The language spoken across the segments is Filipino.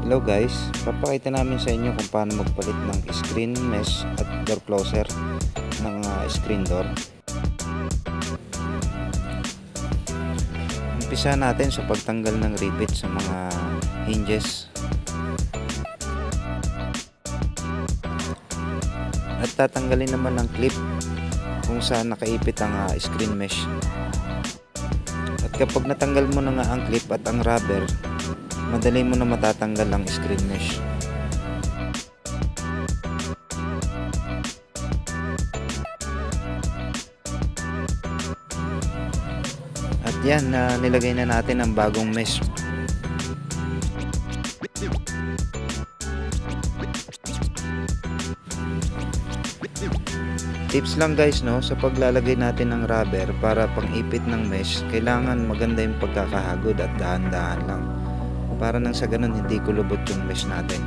Hello guys, papakita namin sa inyo kung paano magpalit ng screen mesh at door closer ng screen door. Umpisa natin sa pagtanggal ng rivet sa mga hinges. At tatanggalin naman ng clip kung saan nakaipit ang screen mesh. At kapag natanggal mo na nga ang clip at ang rubber, madali mo na matatanggal ang screen mesh. At yan, nilagay na natin ang bagong mesh. Tips lang guys, no, sa paglalagay natin ng rubber para pang-ipit ng mesh, kailangan maganda yung pagkakahagod at dahan-dahan lang. Para nang sa ganun hindi kulubot yung mesh natin.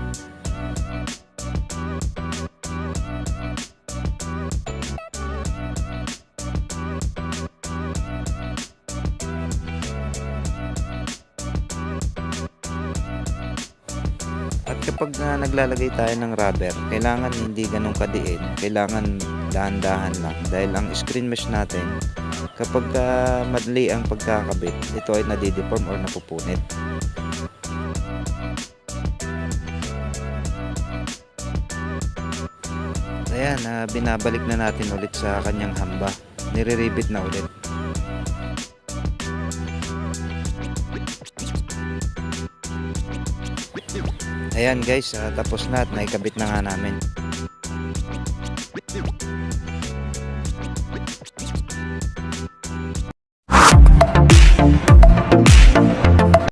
At kapag naglalagay tayo ng rubber, kailangan hindi ganun kadiin, kailangan dahan-dahan lang dahil ang screen mesh natin kapag madali ang pagkakabit, ito ay nadideform or napupunit. Ayan, binabalik na natin ulit sa kanyang hamba. Nire-rivet na ulit. Ayan guys, tapos na at naikabit na nga namin.